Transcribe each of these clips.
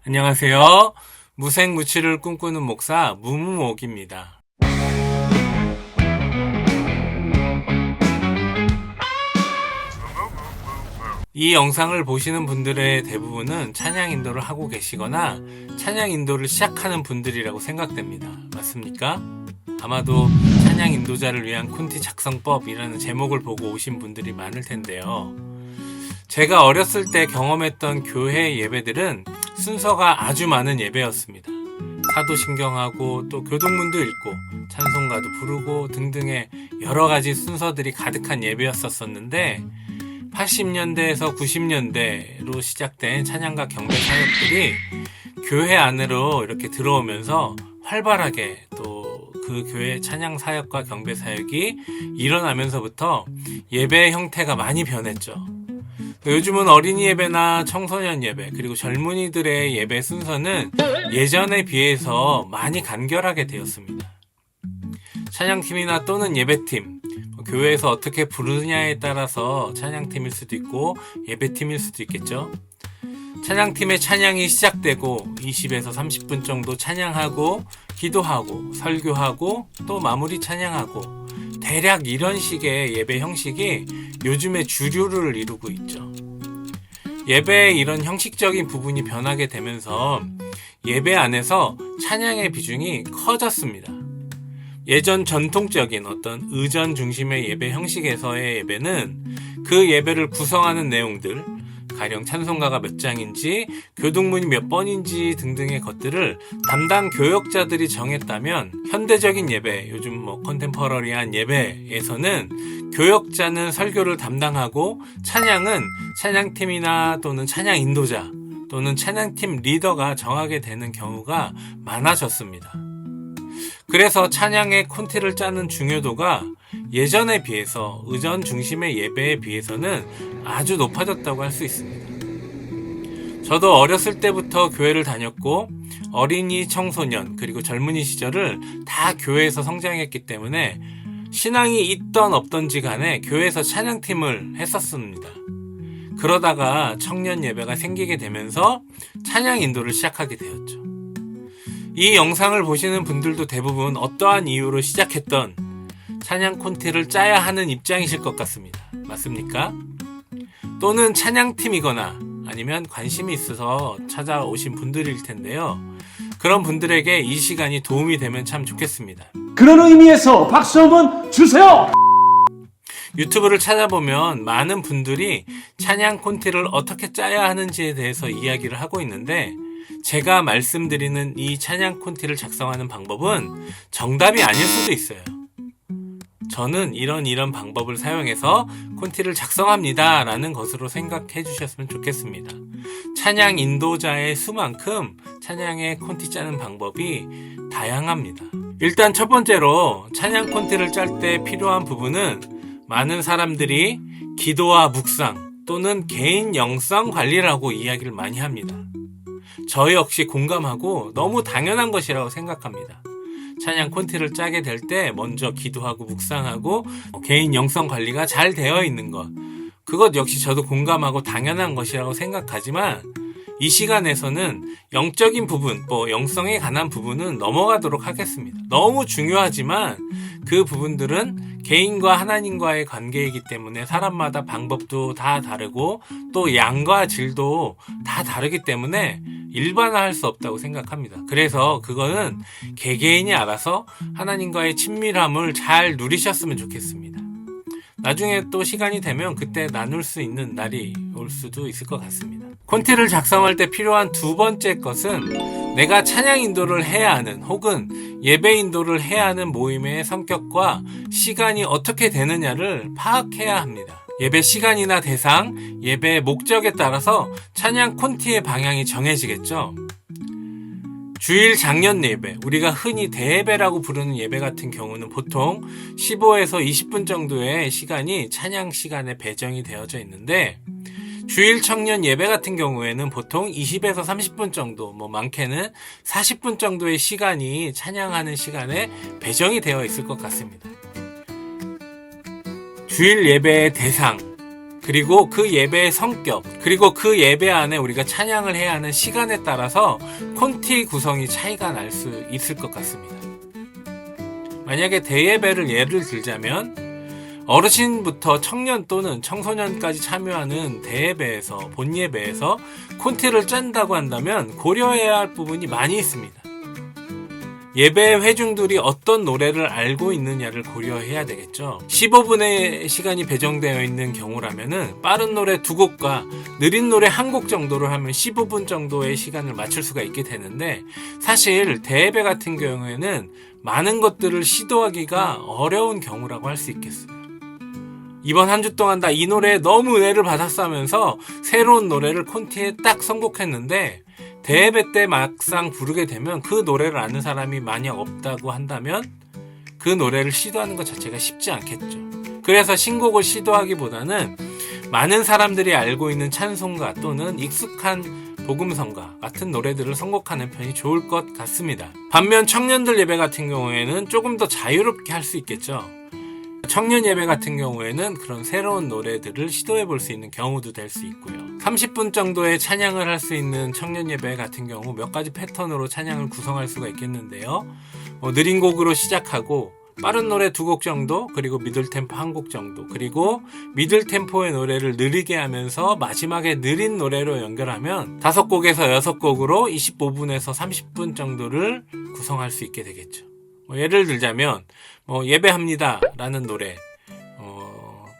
안녕하세요. 무생무치를 꿈꾸는 목사 무무옥입니다. 이 영상을 보시는 분들의 대부분은 찬양 인도를 하고 계시거나 찬양 인도를 시작하는 분들이라고 생각됩니다. 맞습니까? 아마도 찬양 인도자를 위한 콘티 작성법이라는 제목을 보고 오신 분들이 많을 텐데요. 제가 어렸을 때 경험했던 교회 예배들은 순서가 아주 많은 예배였습니다. 사도신경하고 또 교동문도 읽고 찬송가도 부르고 등등의 여러 가지 순서들이 가득한 예배였었는데 80년대에서 90년대로 시작된 찬양가 경배 사역들이 교회 안으로 이렇게 들어오면서 활발하게 또 그 교회 찬양 사역과 경배 사역이 일어나면서부터 예배의 형태가 많이 변했죠. 요즘은 어린이 예배나 청소년 예배 그리고 젊은이들의 예배 순서는 예전에 비해서 많이 간결하게 되었습니다. 찬양팀이나 또는 예배팀, 교회에서 어떻게 부르느냐에 따라서 찬양팀일 수도 있고 예배팀일 수도 있겠죠. 찬양팀의 찬양이 시작되고 20에서 30분 정도 찬양하고 기도하고 설교하고 또 마무리 찬양하고 대략 이런 식의 예배 형식이 요즘의 주류를 이루고 있죠. 예배의 이런 형식적인 부분이 변하게 되면서 예배 안에서 찬양의 비중이 커졌습니다. 예전 전통적인 어떤 의전 중심의 예배 형식에서의 예배는 그 예배를 구성하는 내용들, 가령 찬송가가 몇 장인지, 교동문이 몇 번인지 등등의 것들을 담당 교역자들이 정했다면 현대적인 예배, 요즘 컨템퍼러리한 예배에서는 교역자는 설교를 담당하고 찬양은 찬양팀이나 또는 찬양 인도자 또는 찬양팀 리더가 정하게 되는 경우가 많아졌습니다. 그래서 찬양의 콘티를 짜는 중요도가 예전에 비해서 의전 중심의 예배에 비해서는 아주 높아졌다고 할 수 있습니다. 저도 어렸을 때부터 교회를 다녔고 어린이, 청소년 그리고 젊은이 시절을 다 교회에서 성장했기 때문에 신앙이 있던 없던지 간에 교회에서 찬양팀을 했었습니다. 그러다가 청년 예배가 생기게 되면서 찬양 인도를 시작하게 되었죠. 이 영상을 보시는 분들도 대부분 어떠한 이유로 시작했던 찬양 콘티를 짜야 하는 입장이실 것 같습니다. 맞습니까? 또는 찬양팀이거나 아니면 관심이 있어서 찾아오신 분들일 텐데요. 그런 분들에게 이 시간이 도움이 되면 참 좋겠습니다. 그런 의미에서 박수 한번 주세요. 유튜브를 찾아보면 많은 분들이 찬양 콘티를 어떻게 짜야 하는지에 대해서 이야기를 하고 있는데 제가 말씀드리는 이 찬양 콘티를 작성하는 방법은 정답이 아닐 수도 있어요. 저는 이런 방법을 사용해서 콘티를 작성합니다 라는 것으로 생각해 주셨으면 좋겠습니다. 찬양 인도자의 수만큼 찬양의 콘티 짜는 방법이 다양합니다. 일단 첫 번째로 찬양 콘티를 짤 때 필요한 부분은 많은 사람들이 기도와 묵상 또는 개인 영성 관리라고 이야기를 많이 합니다. 저 역시 공감하고 너무 당연한 것이라고 생각합니다. 찬양 콘티를 짜게 될 때 먼저 기도하고 묵상하고 개인 영성 관리가 잘 되어 있는 것, 그것 역시 저도 공감하고 당연한 것이라고 생각하지만 이 시간에서는 영적인 부분, 영성에 관한 부분은 넘어가도록 하겠습니다. 너무 중요하지만 그 부분들은 개인과 하나님과의 관계이기 때문에 사람마다 방법도 다 다르고 또 양과 질도 다 다르기 때문에 일반화할 수 없다고 생각합니다. 그래서 그거는 개개인이 알아서 하나님과의 친밀함을 잘 누리셨으면 좋겠습니다. 나중에 또 시간이 되면 그때 나눌 수 있는 날이 올 수도 있을 것 같습니다. 콘티를 작성할 때 필요한 두 번째 것은 내가 찬양 인도를 해야 하는 혹은 예배 인도를 해야 하는 모임의 성격과 시간이 어떻게 되느냐를 파악해야 합니다. 예배 시간이나 대상, 예배의 목적에 따라서 찬양 콘티의 방향이 정해지겠죠. 주일 장년 예배, 우리가 흔히 대예배라고 부르는 예배 같은 경우는 보통 15에서 20분 정도의 시간이 찬양 시간에 배정이 되어져 있는데 주일 청년 예배 같은 경우에는 보통 20에서 30분 정도, 많게는 40분 정도의 시간이 찬양하는 시간에 배정이 되어 있을 것 같습니다. 주일 예배의 대상, 그리고 그 예배의 성격, 그리고 그 예배 안에 우리가 찬양을 해야 하는 시간에 따라서 콘티 구성이 차이가 날 수 있을 것 같습니다. 만약에 대예배를 예를 들자면 어르신부터 청년 또는 청소년까지 참여하는 대예배에서, 본예배에서 콘티를 짠다고 한다면 고려해야 할 부분이 많이 있습니다. 예배 회중들이 어떤 노래를 알고 있느냐를 고려해야 되겠죠. 15분의 시간이 배정되어 있는 경우라면은 빠른 노래 2곡과 느린 노래 1곡 정도를 하면 15분 정도의 시간을 맞출 수가 있게 되는데, 사실 대예배 같은 경우에는 많은 것들을 시도하기가 어려운 경우라고 할 수 있겠어요. 이번 한 주 동안 다 이 노래에 너무 은혜를 받았어 하면서 새로운 노래를 콘티에 딱 선곡했는데 대예배 때 막상 부르게 되면 그 노래를 아는 사람이 만약 없다고 한다면 그 노래를 시도하는 것 자체가 쉽지 않겠죠. 그래서 신곡을 시도하기보다는 많은 사람들이 알고 있는 찬송가 또는 익숙한 복음성가 같은 노래들을 선곡하는 편이 좋을 것 같습니다. 반면 청년들 예배 같은 경우에는 조금 더 자유롭게 할 수 있겠죠. 청년 예배 같은 경우에는 그런 새로운 노래들을 시도해 볼 수 있는 경우도 될 수 있고요. 30분 정도의 찬양을 할 수 있는 청년 예배 같은 경우 몇 가지 패턴으로 찬양을 구성할 수가 있겠는데요. 느린 곡으로 시작하고 빠른 노래 2곡 정도, 그리고 미들 템포 1곡 정도, 그리고 미들 템포의 노래를 느리게 하면서 마지막에 느린 노래로 연결하면 5곡에서 6곡으로 25분에서 30분 정도를 구성할 수 있게 되겠죠. 예를 들자면 예배합니다 라는 노래,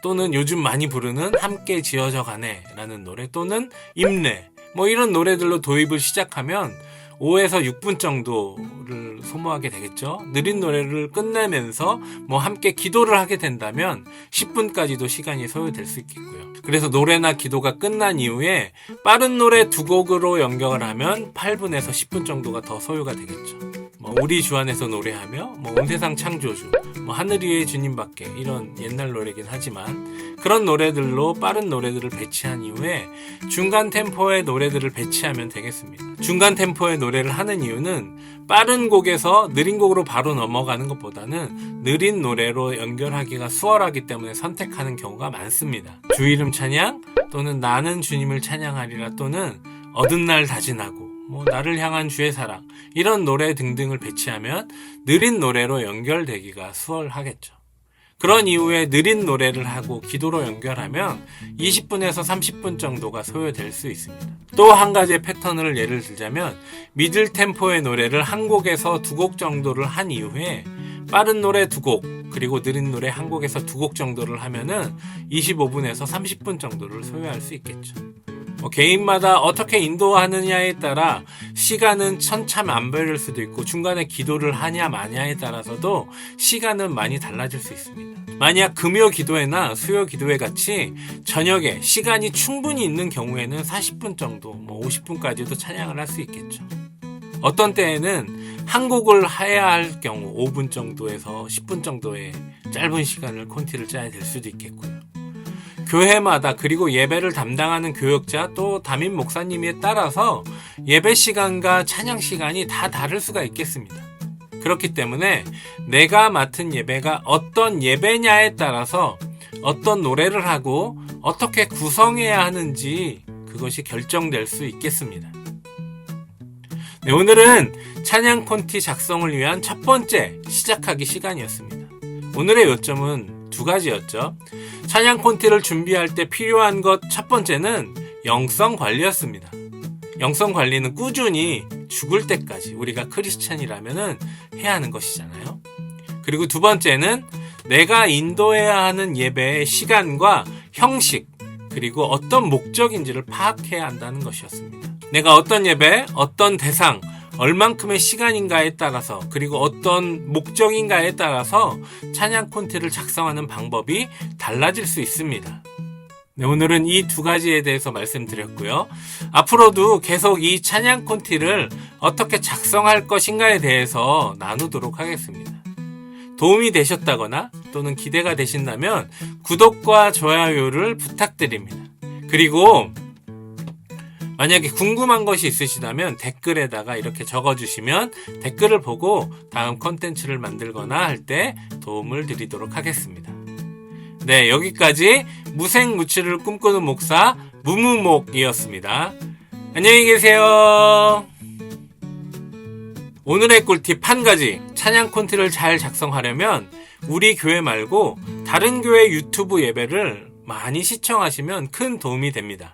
또는 요즘 많이 부르는 함께 지어져 가네 라는 노래, 또는 임내, 이런 노래들로 도입을 시작하면 5에서 6분 정도를 소모하게 되겠죠. 느린 노래를 끝내면서 함께 기도를 하게 된다면 10분까지도 시간이 소요될 수 있겠고요. 그래서 노래나 기도가 끝난 이후에 빠른 노래 2곡으로 연결을 하면 8분에서 10분 정도가 더 소요가 되겠죠. 우리 주 안에서 노래하며, 온 세상 창조주, 하늘 위의 주님밖에, 이런 옛날 노래긴 하지만 그런 노래들로 빠른 노래들을 배치한 이후에 중간 템포의 노래들을 배치하면 되겠습니다. 중간 템포의 노래를 하는 이유는 빠른 곡에서 느린 곡으로 바로 넘어가는 것보다는 느린 노래로 연결하기가 수월하기 때문에 선택하는 경우가 많습니다. 주 이름 찬양, 또는 나는 주님을 찬양하리라, 또는 얻은 날 다지나고, 나를 향한 주의 사랑, 이런 노래 등등을 배치하면 느린 노래로 연결되기가 수월하겠죠. 그런 이후에 느린 노래를 하고 기도로 연결하면 20분에서 30분 정도가 소요될 수 있습니다. 또 한 가지의 패턴을 예를 들자면 미들 템포의 노래를 1곡에서 2곡 정도를 한 이후에 빠른 노래 2곡, 그리고 느린 노래 1곡에서 2곡 정도를 하면은 25분에서 30분 정도를 소요할 수 있겠죠. 개인마다 어떻게 인도하느냐에 따라 시간은 천차만별일 수도 있고, 중간에 기도를 하냐 마냐에 따라서도 시간은 많이 달라질 수 있습니다. 만약 금요 기도회나 수요 기도회 같이 저녁에 시간이 충분히 있는 경우에는 40분 정도, 50분까지도 찬양을 할 수 있겠죠. 어떤 때에는 한 곡을 해야 할 경우 5분 정도에서 10분 정도의 짧은 시간을 콘티를 짜야 될 수도 있겠고요. 교회마다, 그리고 예배를 담당하는 교역자 또 담임 목사님에 따라서 예배 시간과 찬양 시간이 다 다를 수가 있겠습니다. 그렇기 때문에 내가 맡은 예배가 어떤 예배냐에 따라서 어떤 노래를 하고 어떻게 구성해야 하는지 그것이 결정될 수 있겠습니다. 네, 오늘은 찬양 콘티 작성을 위한 첫 번째 시작하기 시간이었습니다. 오늘의 요점은 2가지였죠. 찬양 콘티를 준비할 때 필요한 것 첫 번째는 영성 관리였습니다. 영성 관리는 꾸준히 죽을 때까지 우리가 크리스찬이라면은 해야 하는 것이잖아요. 그리고 2번째는 내가 인도해야 하는 예배의 시간과 형식, 그리고 어떤 목적인지를 파악해야 한다는 것이었습니다. 내가 어떤 예배, 어떤 대상, 얼만큼의 시간인가에 따라서, 그리고 어떤 목적인가에 따라서 찬양 콘티를 작성하는 방법이 달라질 수 있습니다. 네, 오늘은 이 2가지에 대해서 말씀드렸고요. 앞으로도 계속 이 찬양 콘티를 어떻게 작성할 것인가에 대해서 나누도록 하겠습니다. 도움이 되셨다거나 또는 기대가 되신다면 구독과 좋아요를 부탁드립니다. 그리고 만약에 궁금한 것이 있으시다면 댓글에다가 이렇게 적어주시면 댓글을 보고 다음 컨텐츠를 만들거나 할 때 도움을 드리도록 하겠습니다. 네, 여기까지 무생무치를 꿈꾸는 목사 무무목이었습니다. 안녕히 계세요. 오늘의 꿀팁 한 가지. 찬양 콘티를 잘 작성하려면 우리 교회 말고 다른 교회 유튜브 예배를 많이 시청하시면 큰 도움이 됩니다.